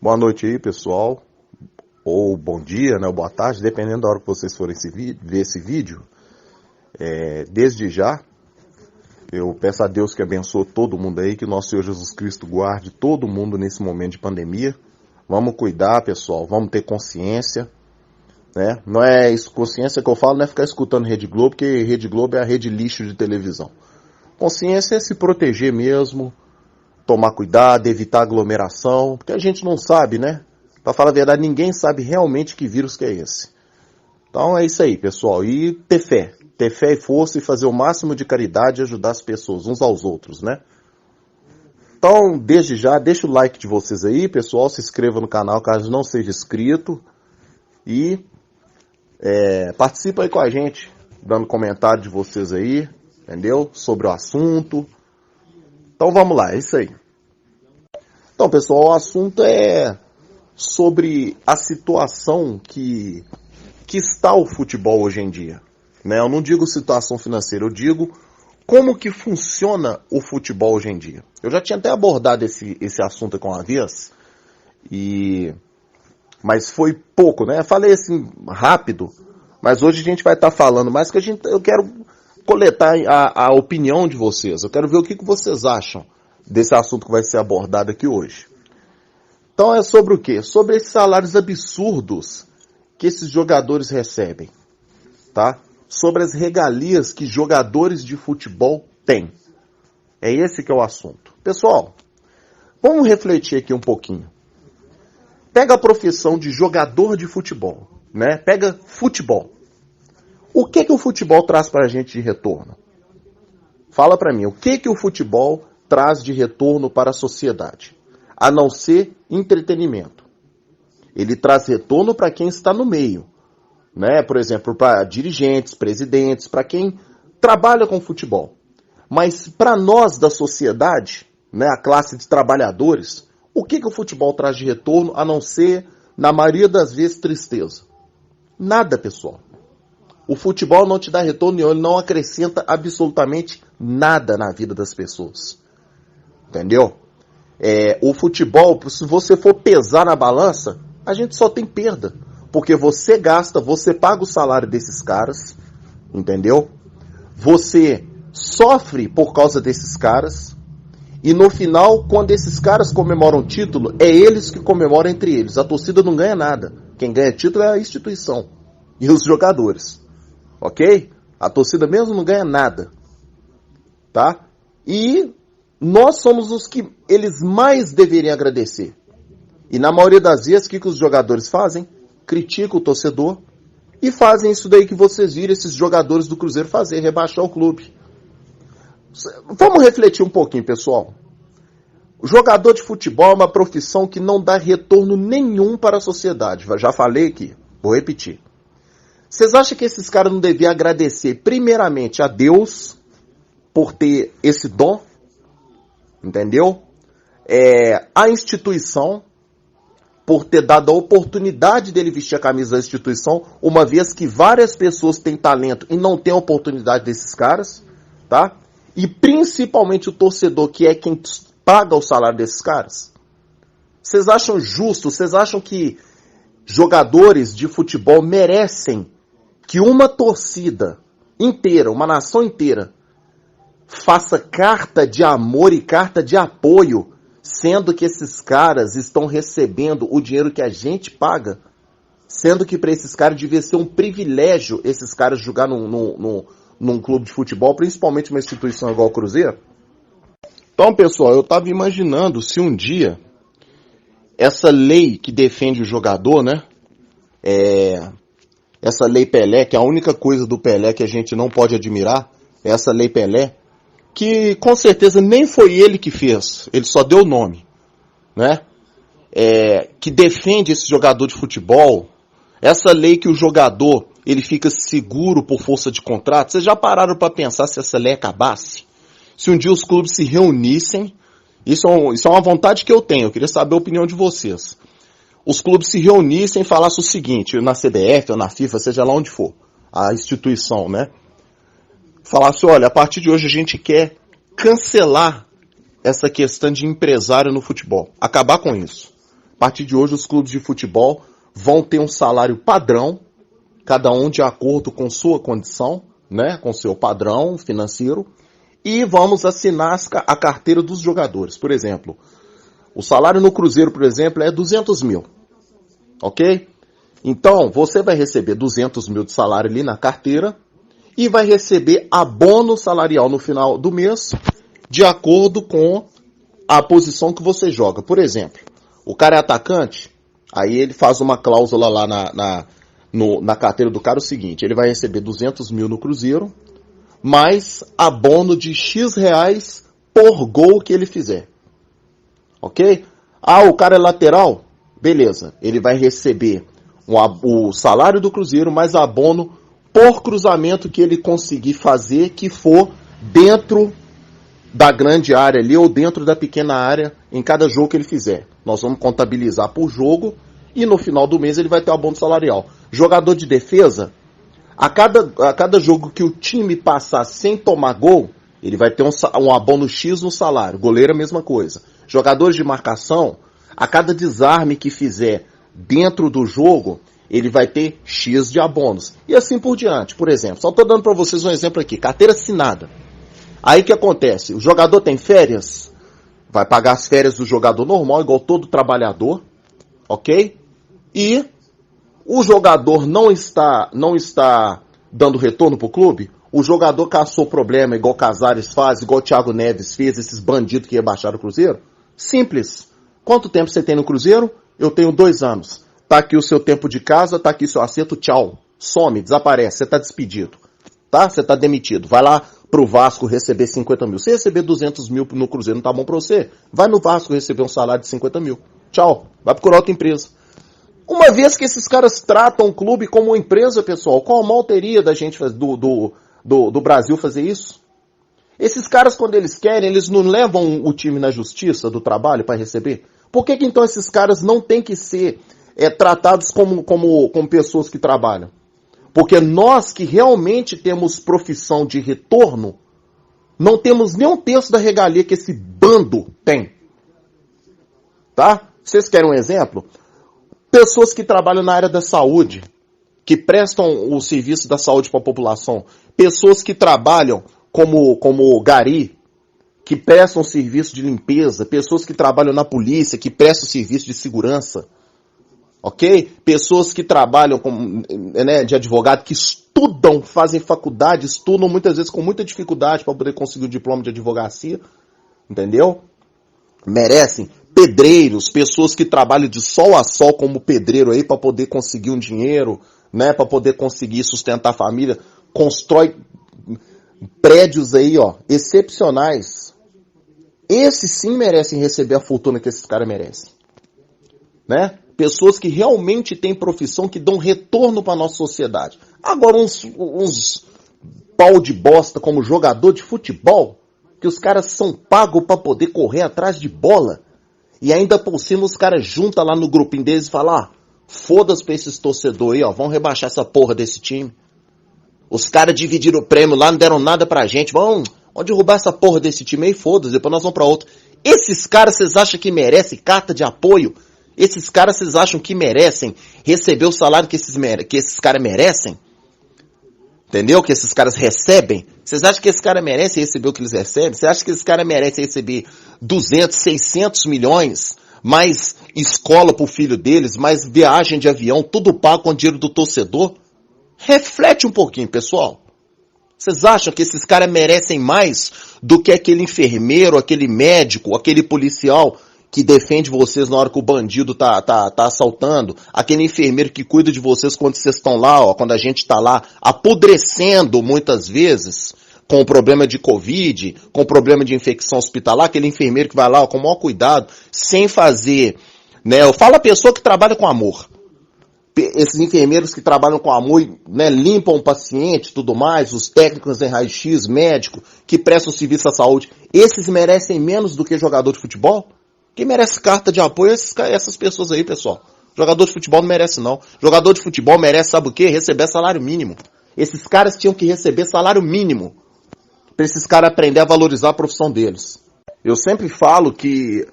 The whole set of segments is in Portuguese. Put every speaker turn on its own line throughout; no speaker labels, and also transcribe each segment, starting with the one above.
Boa noite aí, pessoal. Ou bom dia, né? Ou boa tarde, dependendo da hora que vocês forem ver esse vídeo. Desde já, eu peço a Deus que abençoe todo mundo aí, que nosso Senhor Jesus Cristo guarde todo mundo nesse momento de pandemia. Vamos cuidar, pessoal, vamos ter consciência, né? Não é isso, consciência que eu falo, não é ficar escutando Rede Globo, porque Rede Globo é a rede lixo de televisão. Consciência é se proteger mesmo, tomar cuidado, evitar aglomeração, porque a gente não sabe, né? Pra falar a verdade, ninguém sabe realmente que vírus que é esse. Então é isso aí, pessoal. E ter fé e força e fazer o máximo de caridade e ajudar as pessoas, uns aos outros, né? Então, desde já, deixa o like de vocês aí, pessoal. Se inscreva no canal caso não seja inscrito. E participa aí com a gente, dando comentário de vocês aí, entendeu? Sobre o assunto. Então vamos lá, é isso aí. Então, pessoal, o assunto é sobre a situação que está o futebol hoje em dia, né? Eu não digo situação financeira, eu digo como que funciona o futebol hoje em dia. Eu já tinha até abordado esse assunto com a vez, mas foi pouco, né? Eu falei assim rápido, mas hoje a gente vai estar falando mais, que eu quero coletar a opinião de vocês. Eu quero ver o que vocês acham desse assunto que vai ser abordado aqui hoje. Então é sobre o quê? Sobre esses salários absurdos que esses jogadores recebem, tá? Sobre as regalias que jogadores de futebol têm. É esse que é o assunto. Pessoal, vamos refletir aqui um pouquinho. Pega a profissão de jogador de futebol, né? Pega futebol. O que o futebol traz pra gente de retorno? Fala pra mim, o que o futebol traz de retorno para a sociedade? A não ser entretenimento. Ele traz retorno para quem está no meio, né? Por exemplo, para dirigentes, presidentes, para quem trabalha com futebol. Mas para nós da sociedade, né, a classe de trabalhadores, o que o futebol traz de retorno, a não ser, na maioria das vezes, tristeza? Nada, pessoal. O futebol não te dá retorno nenhum, ele não acrescenta absolutamente nada na vida das pessoas. Entendeu? O futebol, se você for pesar na balança, a gente só tem perda. Porque você gasta, você paga o salário desses caras, entendeu? Você sofre por causa desses caras. E no final, quando esses caras comemoram o título, é eles que comemoram entre eles. A torcida não ganha nada. Quem ganha título é a instituição e os jogadores. Ok? A torcida mesmo não ganha nada. Tá? E nós somos os que eles mais deveriam agradecer. E na maioria das vezes, o que os jogadores fazem? Criticam o torcedor e fazem isso daí que vocês viram esses jogadores do Cruzeiro fazer, rebaixar o clube. Vamos refletir um pouquinho, pessoal. O jogador de futebol é uma profissão que não dá retorno nenhum para a sociedade. Já falei aqui, vou repetir. Vocês acham que esses caras não deviam agradecer primeiramente a Deus por ter esse dom? Entendeu? A instituição por ter dado a oportunidade dele vestir a camisa da instituição, uma vez que várias pessoas têm talento e não têm a oportunidade desses caras, tá? E principalmente o torcedor, que é quem paga o salário desses caras. Vocês acham justo, vocês acham que jogadores de futebol merecem que uma torcida inteira, uma nação inteira, faça carta de amor e carta de apoio, sendo que esses caras estão recebendo o dinheiro que a gente paga, sendo que para esses caras devia ser um privilégio esses caras jogar num clube de futebol, principalmente uma instituição igual o Cruzeiro? Então, pessoal, eu estava imaginando se um dia essa lei que defende o jogador, né, essa lei Pelé, que é a única coisa do Pelé que a gente não pode admirar, é essa lei Pelé, que com certeza nem foi ele que fez, ele só deu o nome, né? Que defende esse jogador de futebol, essa lei que o jogador ele fica seguro por força de contrato. Vocês já pararam para pensar se essa lei acabasse? Se um dia os clubes se reunissem, isso é uma vontade que eu tenho, eu queria saber a opinião de vocês. Os clubes se reunissem e falassem o seguinte, na CBF ou na FIFA, seja lá onde for, a instituição, né? Falasse, olha, a partir de hoje a gente quer cancelar essa questão de empresário no futebol. Acabar com isso. partir de hoje os clubes de futebol vão ter um salário padrão, cada um de acordo com sua condição, né, com seu padrão financeiro, e vamos assinar a carteira dos jogadores. Por exemplo, o salário no Cruzeiro, por exemplo, é 200 mil, ok? Então, você vai receber 200 mil de salário ali na carteira e vai receber abono salarial no final do mês, de acordo com a posição que você joga. Por exemplo, o cara é atacante, aí ele faz uma cláusula lá na carteira do cara o seguinte: ele vai receber 200 mil no Cruzeiro, mais abono de X reais por gol que ele fizer. Ok? Ah, o cara é lateral? Beleza. Ele vai receber o salário do Cruzeiro, mais abono por cruzamento que ele conseguir fazer, que for dentro da grande área ali ou dentro da pequena área em cada jogo que ele fizer. Nós vamos contabilizar por jogo e no final do mês ele vai ter o abono salarial. Jogador de defesa, a cada jogo que o time passar sem tomar gol, ele vai ter um abono X no salário. Goleiro é a mesma coisa. Jogadores de marcação, a cada desarme que fizer dentro do jogo, ele vai ter X de abonos. E assim por diante. Por exemplo, só estou dando para vocês um exemplo aqui. Carteira assinada. Aí o que acontece? O jogador tem férias, vai pagar as férias do jogador normal, igual todo trabalhador, ok? E o jogador não está dando retorno para o clube, o jogador caçou problema, igual Casares faz, igual o Thiago Neves fez, esses bandidos que rebaixaram o Cruzeiro. Simples. Quanto tempo você tem no Cruzeiro? Eu tenho 2 anos. Tá aqui o seu tempo de casa, tá aqui seu acerto, tchau. Some, desaparece, você tá despedido. Tá? Você tá demitido. Vai lá pro Vasco receber 50 mil. Se receber 200 mil no Cruzeiro não tá bom pra você, vai no Vasco receber um salário de 50 mil. Tchau. Vai procurar outra empresa. Uma vez que esses caras tratam o clube como uma empresa, pessoal, qual a mal teria da gente do Brasil fazer isso? Esses caras, quando eles querem, eles não levam o time na justiça do trabalho para receber? Por que então esses caras não têm que ser tratados como pessoas que trabalham? Porque nós que realmente temos profissão de retorno, não temos nem um terço da regalia que esse bando tem. Tá? Vocês querem um exemplo? Pessoas que trabalham na área da saúde, que prestam o serviço da saúde para a população. Pessoas que trabalham como gari, que prestam serviço de limpeza. Pessoas que trabalham na polícia, que prestam serviço de segurança. Ok? Pessoas que trabalham de advogado, que estudam, fazem faculdade, estudam muitas vezes com muita dificuldade para poder conseguir o diploma de advocacia. Entendeu? Merecem. Pedreiros, pessoas que trabalham de sol a sol como pedreiro aí para poder conseguir um dinheiro, né, para poder conseguir sustentar a família, constrói prédios aí, ó, excepcionais. Esses sim merecem receber a fortuna que esses caras merecem, né? Pessoas que realmente têm profissão, que dão retorno para a nossa sociedade. Agora uns pau de bosta como jogador de futebol, que os caras são pagos para poder correr atrás de bola. E ainda por cima os caras juntam lá no grupinho deles e falam, foda-se pra esses torcedores aí, ó, vão rebaixar essa porra desse time. Os caras dividiram o prêmio lá, não deram nada pra gente, vamos derrubar essa porra desse time aí, foda-se, depois nós vamos pra outro. Esses caras, vocês acham que merecem carta de apoio? Esses caras, vocês acham que merecem receber o salário que esses caras merecem? Entendeu? Que esses caras recebem? Vocês acham que esses caras merecem receber o que eles recebem? Você acha que esses caras merecem receber 200, 600 milhões, mais escola pro filho deles, mais viagem de avião, tudo pago com o dinheiro do torcedor? Reflete um pouquinho, pessoal. Vocês acham que esses caras merecem mais do que aquele enfermeiro, aquele médico, aquele policial que defende vocês na hora que o bandido tá assaltando, aquele enfermeiro que cuida de vocês quando vocês estão lá, ó, quando a gente tá lá apodrecendo muitas vezes, com problema de Covid, com problema de infecção hospitalar, aquele enfermeiro que vai lá, ó, com o maior cuidado, sem fazer, né, eu falo a pessoa que trabalha com amor. Esses enfermeiros que trabalham com amor, né, limpam o paciente e tudo mais, os técnicos em raio-x, médico, que prestam serviço à saúde, esses merecem menos do que jogador de futebol? Quem merece carta de apoio é essas pessoas aí, pessoal. Jogador de futebol não merece, não. Jogador de futebol merece, sabe o quê? Receber salário mínimo. Esses caras tinham que receber salário mínimo para esses caras aprender a valorizar a profissão deles. Eu sempre falo que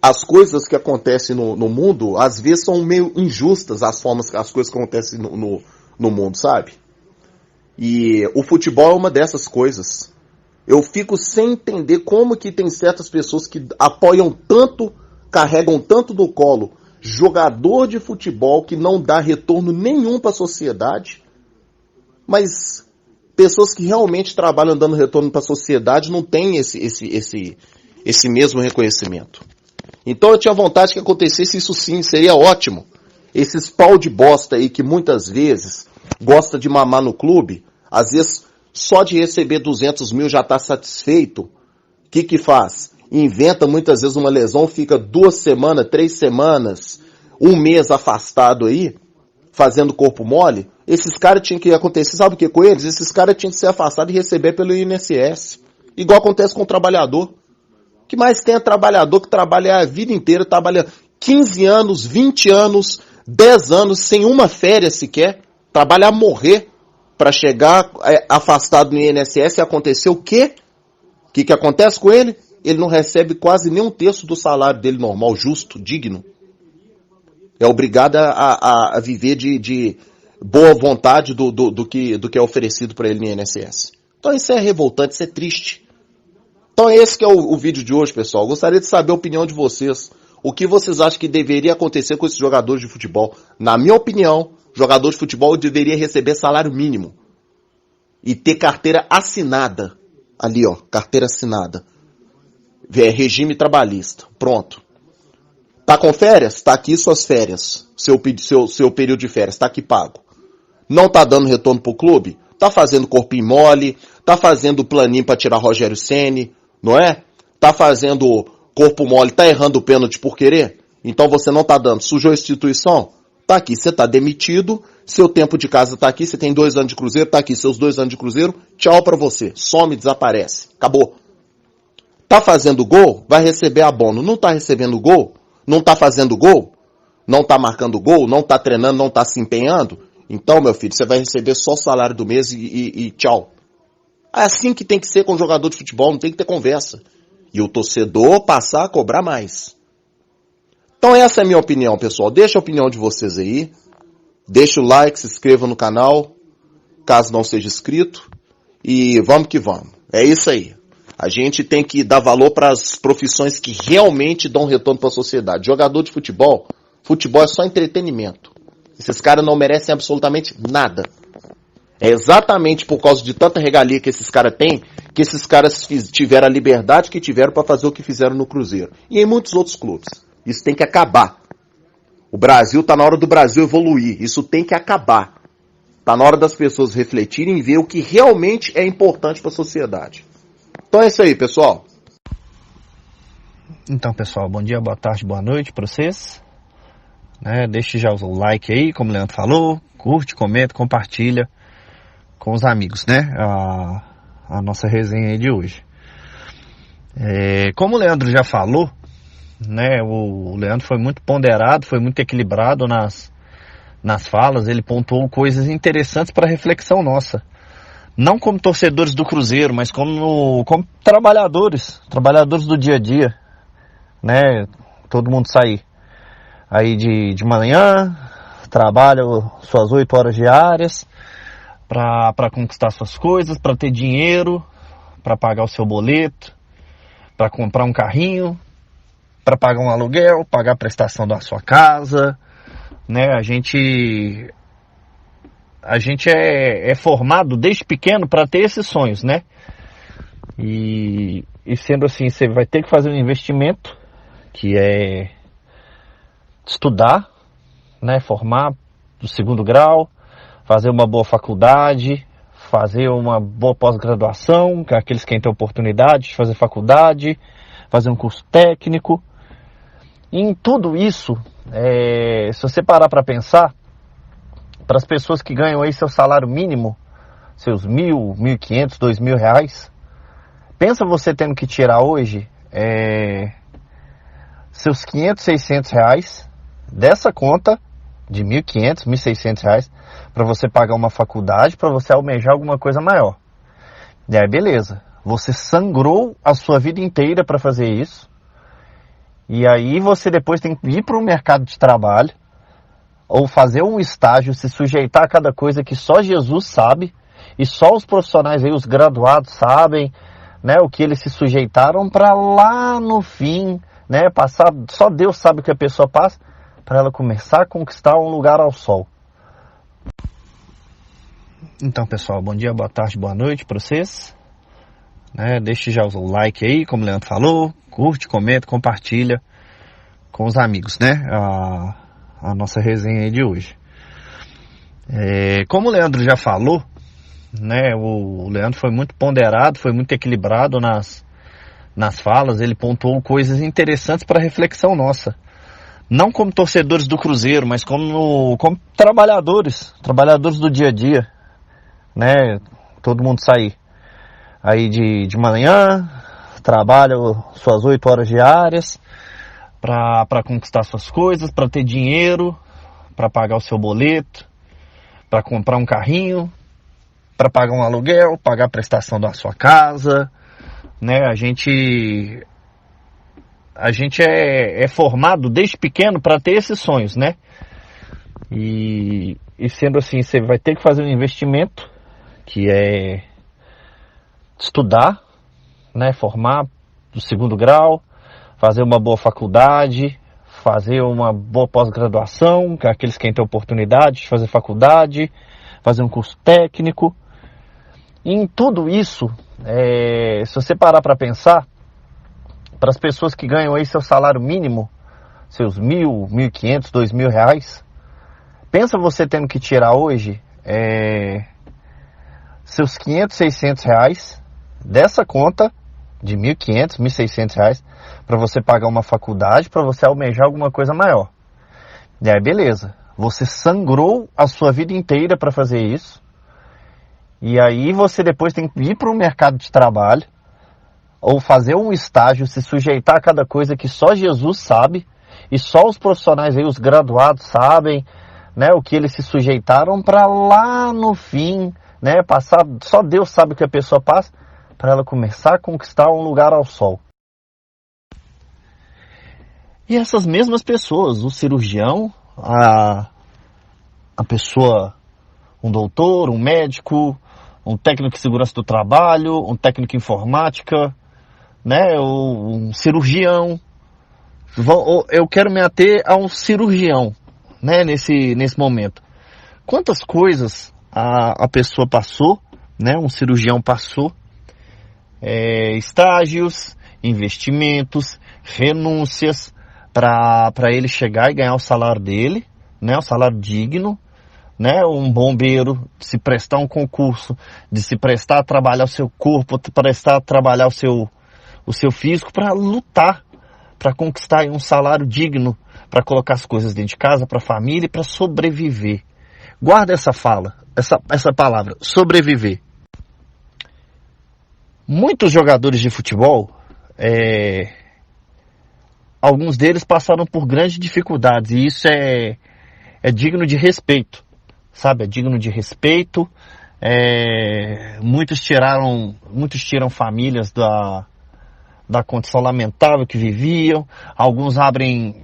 as coisas que acontecem no mundo, às vezes são meio injustas as coisas que acontecem no mundo, sabe? E o futebol é uma dessas coisas. Eu fico sem entender como que tem certas pessoas que apoiam tanto, carregam tanto no colo jogador de futebol que não dá retorno nenhum para a sociedade, mas pessoas que realmente trabalham dando retorno para a sociedade não têm esse mesmo reconhecimento. Então eu tinha vontade que acontecesse isso sim, seria ótimo. Esses pau de bosta aí que muitas vezes gosta de mamar no clube, às vezes só de receber 200 mil já está satisfeito. O que faz? Inventa muitas vezes uma lesão, fica 2 semanas, 3 semanas, 1 mês afastado aí, fazendo corpo mole. Esses caras tinham que acontecer, sabe o que com eles? Esses caras tinham que ser afastados e receber pelo INSS. Igual acontece com o trabalhador. O que mais tem é trabalhador que trabalha a vida inteira, trabalha 15 anos, 20 anos, 10 anos, sem uma férias sequer, trabalha a morrer para chegar afastado no INSS e acontecer o quê? O que acontece com ele? Ele não recebe quase nem um terço do salário dele normal, justo, digno. É obrigado a viver de boa vontade do que é oferecido para ele no INSS. Então isso é revoltante, isso é triste. Então esse que é o vídeo de hoje, pessoal. Eu gostaria de saber a opinião de vocês. O que vocês acham que deveria acontecer com esses jogadores de futebol? Na minha opinião, jogador de futebol deveria receber salário mínimo. E ter carteira assinada. Ali, ó, carteira assinada. Regime trabalhista. Pronto. Tá com férias? Tá aqui suas férias. Seu período de férias. Tá aqui pago. Não tá dando retorno pro clube? Tá fazendo corpinho mole. Tá fazendo planinho pra tirar Rogério Ceni. Não é? Tá fazendo corpo mole. Tá errando o pênalti por querer? Então você não tá dando. Sujou a instituição? Tá aqui. Você tá demitido. Seu tempo de casa tá aqui. Você tem 2 anos de cruzeiro. Tá aqui seus 2 anos de cruzeiro. Tchau pra você. Some, desaparece. Acabou. Tá fazendo gol? Vai receber abono. Não tá recebendo gol? Não tá fazendo gol? Não tá marcando gol? Não tá treinando? Não tá se empenhando? Então, meu filho, você vai receber só o salário do mês e tchau. É assim que tem que ser com o jogador de futebol, não tem que ter conversa. E o torcedor passar a cobrar mais. Então essa é a minha opinião, pessoal. Deixa a opinião de vocês aí. Deixa o like, se inscreva no canal, caso não seja inscrito. E vamos que vamos. É isso aí. A gente tem que dar valor para as profissões que realmente dão retorno para a sociedade. Jogador de futebol, futebol é só entretenimento. Esses caras não merecem absolutamente nada. É exatamente por causa de tanta regalia que esses caras têm, que esses caras tiveram a liberdade que tiveram para fazer o que fizeram no Cruzeiro. E em muitos outros clubes. Isso tem que acabar. O Brasil, tá na hora do Brasil evoluir. Isso tem que acabar. Tá na hora das pessoas refletirem e ver o que realmente é importante para a sociedade. Então é isso aí, pessoal.
Então, pessoal, bom dia, boa tarde, boa noite para vocês. Deixe já o like aí, como o Leandro falou. Curte, comenta, compartilha com os amigos, a nossa resenha aí de hoje. Como o Leandro já falou, o Leandro foi muito ponderado, foi muito equilibrado nas falas. Ele pontuou coisas interessantes para reflexão nossa. Não como torcedores do Cruzeiro, mas como trabalhadores do dia a dia, Todo mundo sai aí de manhã, trabalha suas 8 horas diárias para conquistar suas coisas, para ter dinheiro, para pagar o seu boleto, para comprar um carrinho, para pagar um aluguel, pagar a prestação da sua casa, A gente é formado desde pequeno para ter esses sonhos, E sendo assim, você vai ter que fazer um investimento, que é estudar, formar do 2º grau, fazer uma boa faculdade, fazer uma boa pós-graduação, que é aqueles que têm oportunidade de fazer faculdade, fazer um curso técnico. E em tudo isso, se você parar para pensar, para as pessoas que ganham aí seu salário mínimo, seus 1.000, 1.500, 2.000 reais, pensa você tendo que tirar hoje seus 500, 600 reais dessa conta de 1.500, 1.600 reais para você pagar uma faculdade, para você almejar alguma coisa maior. E aí beleza, você sangrou a sua vida inteira para fazer isso E aí você depois tem que ir para o mercado de trabalho, ou fazer um estágio, se sujeitar a cada coisa que só Jesus sabe, e só os profissionais aí, os graduados sabem, né, o que eles se sujeitaram para lá no fim, né, passar, só Deus sabe o que a pessoa passa, para ela começar a conquistar um lugar ao sol. Então, pessoal, bom dia, boa tarde, boa noite para vocês. Deixe já o like aí, como o Leandro falou, curte, comenta, compartilha com os amigos, né, a nossa resenha aí de hoje. Como o Leandro já falou, né, o Leandro foi muito ponderado, foi muito equilibrado nas falas, ele pontuou coisas interessantes para reflexão nossa. Não como torcedores do Cruzeiro, mas como trabalhadores do dia a dia, né? Todo mundo sai aí de manhã, trabalha suas 8 horas diárias para conquistar suas coisas, para ter dinheiro, para pagar o seu boleto, para comprar um carrinho, para pagar um aluguel, pagar a prestação da sua casa, né? A gente é formado desde pequeno para ter esses sonhos, né? E sendo assim, você vai ter que fazer um investimento, que é estudar, né? Formar do 2º grau, fazer uma boa faculdade, fazer uma boa pós-graduação, que é aqueles que têm oportunidade de fazer faculdade, fazer um curso técnico. E em tudo isso, se você parar para pensar, para as pessoas que ganham aí seu salário mínimo, seus 1.000, 1.500, 2.000 reais, pensa você tendo que tirar hoje seus 500, 600 reais dessa conta de 1.500, 1.600 reais para você pagar uma faculdade, para você almejar alguma coisa maior. E aí beleza, você sangrou a sua vida inteira para fazer isso, e aí você depois tem que ir para o mercado de trabalho, ou fazer um estágio, se sujeitar a cada coisa que só Jesus sabe, e só os profissionais aí, os graduados sabem, né, o que eles se sujeitaram para lá no fim, né, passar, só Deus sabe o que a pessoa passa, para ela começar a conquistar um lugar ao sol. E essas mesmas pessoas, o cirurgião, a pessoa, um doutor, um médico, um técnico de segurança do trabalho, um técnico de informática, né, um cirurgião. Eu quero me ater a um cirurgião, né, nesse momento. Quantas coisas a pessoa passou, né, um cirurgião passou, estágios, investimentos, renúncias, para ele chegar e ganhar o salário dele, né, o salário digno, né, um bombeiro, de se prestar um concurso, de se prestar a trabalhar o seu corpo, de prestar a trabalhar o seu físico, para lutar, para conquistar um salário digno, para colocar as coisas dentro de casa, para a família e para sobreviver. Guarda essa palavra, sobreviver. Muitos jogadores de futebol, alguns deles passaram por grandes dificuldades, e isso é digno de respeito, sabe? É digno de respeito. Muitos tiram famílias da condição lamentável que viviam, alguns abrem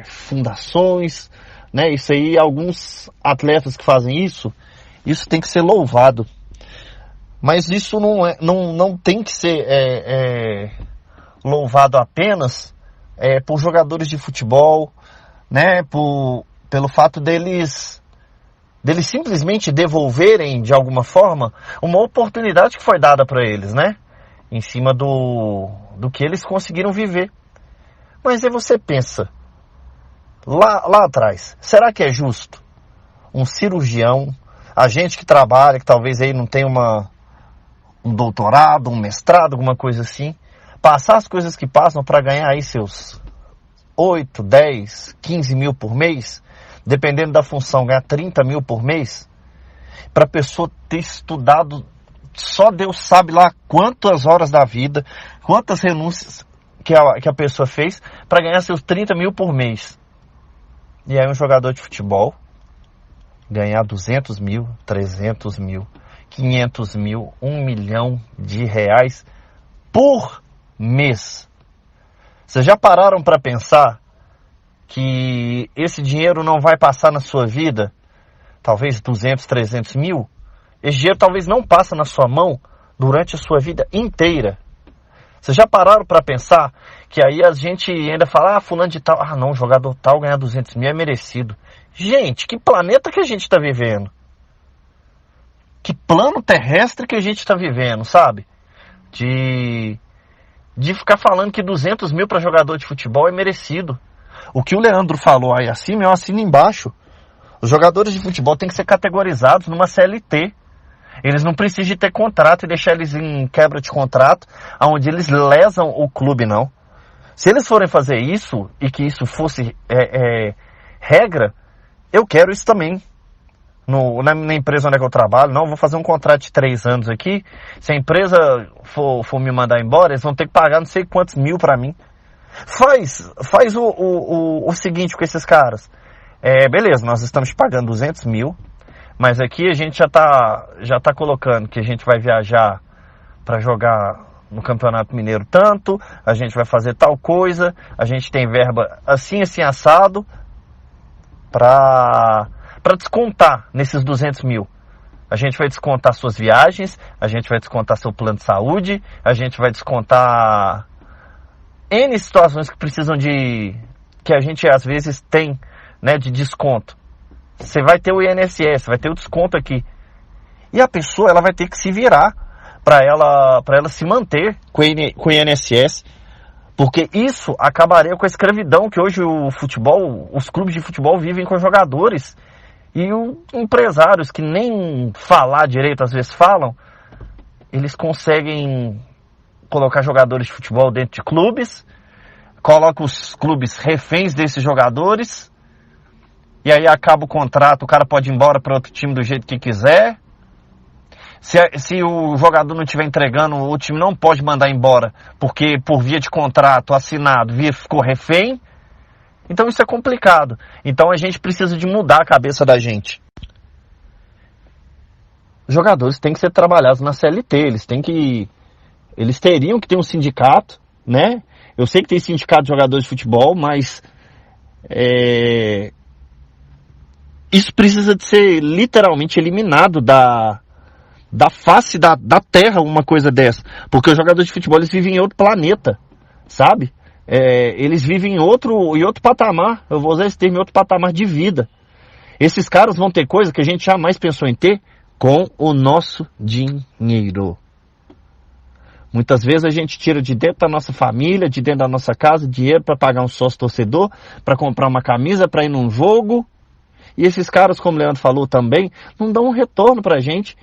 fundações, né? Isso aí, alguns atletas que fazem isso tem que ser louvado. Mas isso não tem que ser louvado apenas por jogadores de futebol, né? Pelo fato deles simplesmente devolverem, de alguma forma, uma oportunidade que foi dada para eles, né? Em cima do que eles conseguiram viver. Mas aí você pensa, lá atrás, será que é justo um cirurgião, a gente que trabalha, que talvez aí não tenha um doutorado, um mestrado, alguma coisa assim, passar as coisas que passam para ganhar aí seus 8, 10, 15 mil por mês, dependendo da função, ganhar 30 mil por mês, para a pessoa ter estudado, só Deus sabe lá quantas horas da vida, quantas renúncias que a pessoa fez para ganhar seus 30 mil por mês. E aí um jogador de futebol ganhar 200 mil, 300 mil, 500 mil, 1 milhão de reais por mês. Vocês já pararam para pensar que esse dinheiro não vai passar na sua vida? Talvez 200, 300 mil? Esse dinheiro talvez não passe na sua mão durante a sua vida inteira. Vocês já pararam para pensar que aí a gente ainda fala, fulano de tal, não, jogador tal ganhar 200 mil é merecido. Gente, que planeta que a gente está vivendo? Que plano terrestre que a gente está vivendo, sabe? De ficar falando que 200 mil para jogador de futebol é merecido. O que o Leandro falou aí acima, eu assino embaixo. Os jogadores de futebol têm que ser categorizados numa CLT. Eles não precisam de ter contrato e deixar eles em quebra de contrato, onde eles lesam o clube, não. Se eles forem fazer isso, e que isso fosse regra, eu quero isso também. Na empresa onde é que eu trabalho, não, vou fazer um contrato de 3 anos aqui. Se a empresa for me mandar embora, eles vão ter que pagar não sei quantos mil pra mim. Faz o seguinte com esses caras. Beleza, nós estamos te pagando 200 mil, mas aqui a gente já tá colocando que a gente vai viajar para jogar no Campeonato Mineiro tanto, a gente vai fazer tal coisa, a gente tem verba assim assado para descontar nesses 200 mil. A gente vai descontar suas viagens, a gente vai descontar seu plano de saúde, a gente vai descontar N situações que precisam que a gente às vezes tem, né, de desconto. Você vai ter o INSS, vai ter o desconto aqui. E a pessoa, ela vai ter que se virar para ela se manter com o INSS, porque isso acabaria com a escravidão que hoje os clubes de futebol vivem com jogadores. E os empresários que nem falar direito às vezes falam, eles conseguem colocar jogadores de futebol dentro de clubes, colocam os clubes reféns desses jogadores, e aí acaba o contrato, o cara pode ir embora para outro time do jeito que quiser. Se o jogador não estiver entregando, o time não pode mandar embora, porque por via de contrato assinado, ficou refém. Então isso é complicado. Então a gente precisa de mudar a cabeça da gente. Os jogadores têm que ser trabalhados na CLT, eles teriam que ter um sindicato, né? Eu sei que tem sindicato de jogadores de futebol, mas isso precisa de ser literalmente eliminado da face da terra, uma coisa dessa. Porque os jogadores de futebol, eles vivem em outro planeta, sabe? Eles vivem em outro patamar, eu vou usar esse termo, em outro patamar de vida. Esses caras vão ter coisa que a gente jamais pensou em ter com o nosso dinheiro. Muitas vezes a gente tira de dentro da nossa família, de dentro da nossa casa, dinheiro para pagar um sócio torcedor, para comprar uma camisa, para ir num jogo. E esses caras, como o Leandro falou também, não dão um retorno pra gente.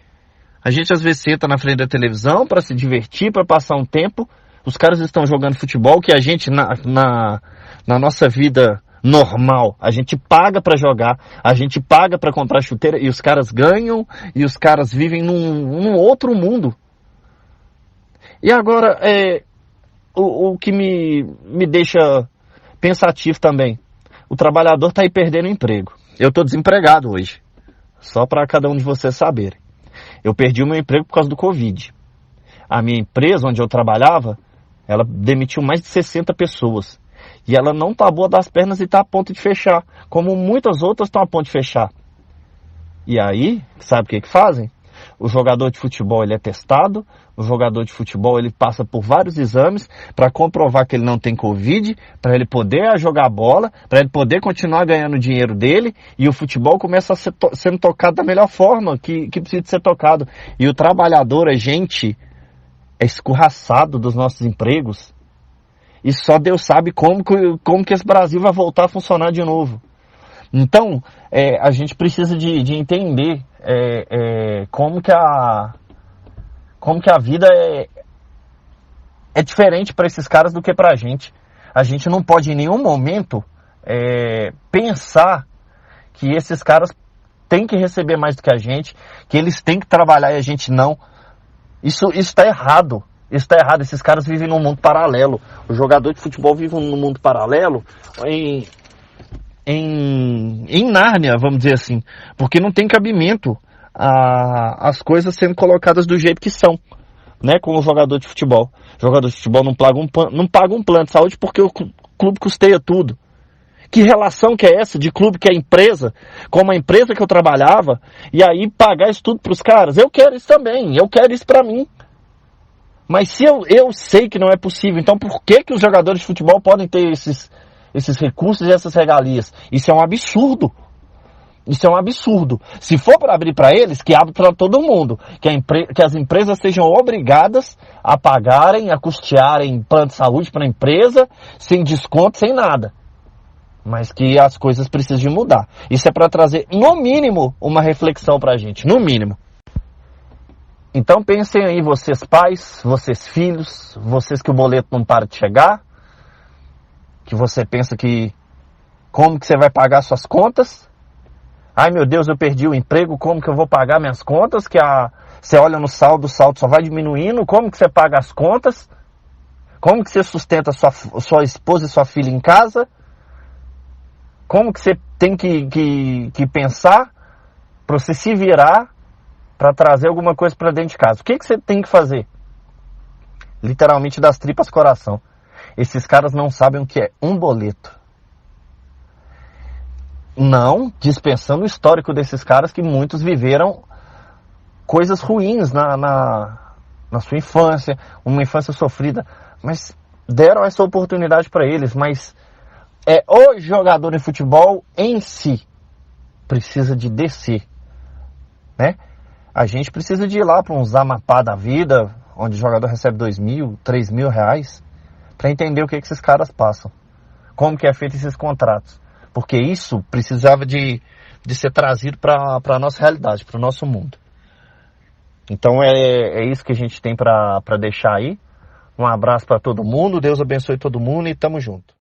A gente às vezes senta na frente da televisão para se divertir, para passar um tempo. Os caras estão jogando futebol que a gente, na nossa vida normal, a gente paga para jogar, a gente paga para comprar chuteira, e os caras ganham, e os caras vivem num outro mundo. E agora, o que me deixa pensativo também, o trabalhador está aí perdendo o emprego. Eu estou desempregado hoje, só para cada um de vocês saberem. Eu perdi o meu emprego por causa do Covid. A minha empresa, onde eu trabalhava, ela demitiu mais de 60 pessoas. E ela não está boa das pernas e está a ponto de fechar, como muitas outras estão a ponto de fechar. E aí, sabe o que fazem? O jogador de futebol, ele é testado, o jogador de futebol, ele passa por vários exames para comprovar que ele não tem Covid, para ele poder jogar bola, para ele poder continuar ganhando o dinheiro dele, e o futebol começa a ser sendo tocado da melhor forma que precisa ser tocado. E o trabalhador, a gente, é escorraçado dos nossos empregos, e só Deus sabe como que esse Brasil vai voltar a funcionar de novo. Então, a gente precisa de entender como que a vida é diferente para esses caras do que para a gente. A gente não pode em nenhum momento pensar que esses caras têm que receber mais do que a gente, que eles têm que trabalhar e a gente não. Isso está errado. Isso está errado. Esses caras vivem num mundo paralelo. O jogador de futebol vive num mundo paralelo em Nárnia, vamos dizer assim, porque não tem cabimento as coisas sendo colocadas do jeito que são. né, com o jogador de futebol. O jogador de futebol não paga um plano de saúde porque o clube custeia tudo. Que relação que é essa de clube que é empresa, como a empresa que eu trabalhava, e aí pagar isso tudo pros caras? Eu quero isso também, eu quero isso pra mim. Mas se eu sei que não é possível, então por que os jogadores de futebol podem ter esses recursos e essas regalias? Isso é um absurdo. Isso é um absurdo. Se for para abrir para eles, que abra para todo mundo. Que as empresas sejam obrigadas a pagarem, a custearem plano de saúde para a empresa, sem desconto, sem nada. Mas que as coisas precisam de mudar. Isso é para trazer, no mínimo, uma reflexão para a gente. No mínimo. Então pensem aí, vocês pais, vocês filhos, vocês que o boleto não para de chegar, que você pensa que como que você vai pagar suas contas? Ai meu Deus, eu perdi o emprego, como que eu vou pagar minhas contas? Você olha no saldo, o saldo só vai diminuindo, como que você paga as contas? Como que você sustenta sua esposa e sua filha em casa? Como que você tem que pensar para você se virar para trazer alguma coisa para dentro de casa? O que você tem que fazer? Literalmente das tripas coração. Esses caras não sabem o que é um boleto. Não dispensando o histórico desses caras, que muitos viveram coisas ruins na sua infância, uma infância sofrida, mas deram essa oportunidade para eles. Mas o jogador de futebol em si precisa de descer, né? A gente precisa de ir lá para uns Amapá da vida, onde o jogador recebe 2.000, 3.000 reais, para entender o que esses caras passam, como que é feito esses contratos. Porque isso precisava de ser trazido para a nossa realidade, para o nosso mundo. Então é isso que a gente tem para deixar aí. Um abraço para todo mundo, Deus abençoe todo mundo e tamo junto.